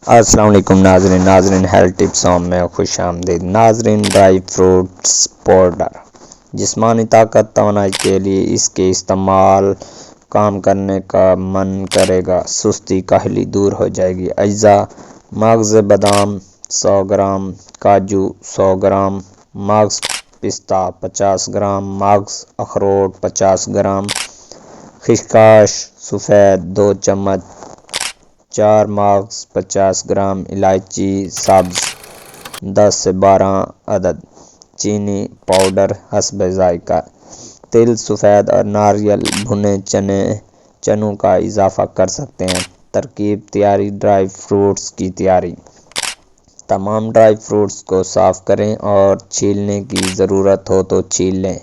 السلام علیکم ناظرین ہیلتھ ٹپس میں خوش آمدید ناظرین۔ ڈرائی فروٹس پاؤڈر جسمانی طاقت توانائی کے لیے اس کے استعمال کام کرنے کا من کرے گا، سستی کاہلی دور ہو جائے گی۔ اجزاء: مغز بادام 100 گرام، کاجو 100 گرام، مغز پستہ 50 گرام، مغز اخروٹ 50 گرام، خشخاش سفید 2 چمچ، 4 مغز 50 گرام، الائچی سبز 10 سے 12 عدد، چینی پاؤڈر حسب ذائقہ، تل سفید اور ناریل بھنے چنوں کا اضافہ کر سکتے ہیں۔ ترکیب تیاری: ڈرائی فروٹس کی تیاری۔ تمام ڈرائی فروٹس کو صاف کریں اور چھیلنے کی ضرورت ہو تو چھیل لیں۔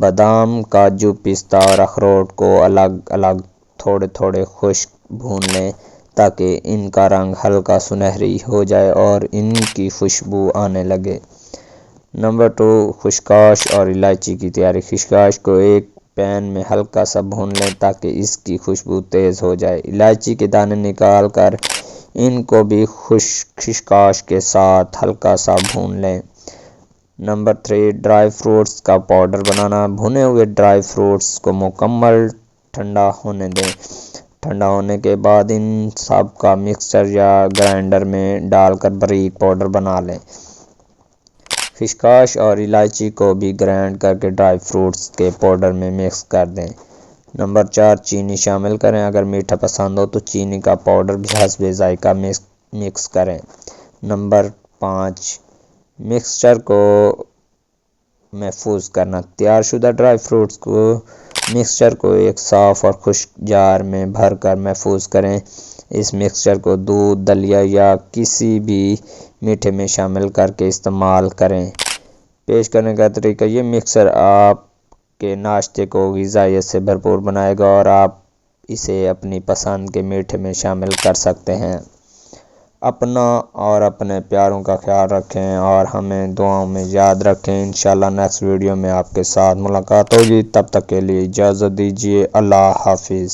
بادام، کاجو، پستہ اور اخروٹ کو الگ الگ تھوڑے تھوڑے خشک بھون لیں تاکہ ان کا رنگ ہلکا سنہری ہو جائے اور ان کی خوشبو آنے لگے۔ نمبر 2، خشخاش اور الائچی کی تیاری۔ خشخاش کو ایک پین میں ہلکا سا بھون لیں تاکہ اس کی خوشبو تیز ہو جائے۔ الائچی کے دانے نکال کر ان کو بھی خشخاش کے ساتھ ہلکا سا بھون لیں۔ نمبر 3، ڈرائی فروٹس کا پاؤڈر بنانا۔ بھنے ہوئے ڈرائی فروٹس کو مکمل ٹھنڈا ہونے دیں۔ ٹھنڈا ہونے کے بعد ان سب کا مکسچر یا گرائنڈر میں ڈال کر باریک پاؤڈر بنا لیں۔ خشخاش اور الائچی کو بھی گرائنڈ کرکے ڈرائی فروٹس کے پاؤڈر میں مکس کر دیں۔ نمبر 4، چینی شامل کریں۔ اگر میٹھا پسند ہو تو چینی کا پاؤڈر بھی حسب ذائقہ مکس کریں۔ نمبر 5، مکسچر کو محفوظ کرنا۔ تیار شدہ ڈرائی فروٹس مکسچر کو ایک صاف اور خشک جار میں بھر کر محفوظ کریں۔ اس مکسچر کو دودھ، دلیا یا کسی بھی میٹھے میں شامل کرکے استعمال کریں۔ پیش کرنے کا طریقہ: یہ مکسچر آپ کے ناشتے کو غذائیت سے بھرپور بنائے گا اور آپ اسے اپنی پسند کے میٹھے میں شامل کر سکتے ہیں۔ اپنا اور اپنے پیاروں کا خیال رکھیں اور ہمیں دعاؤں میں یاد رکھیں۔ انشاءاللہ نیکسٹ ویڈیو میں آپ کے ساتھ ملاقات ہوگی۔ تب تک کے لیے اجازت دیجیے۔ اللہ حافظ۔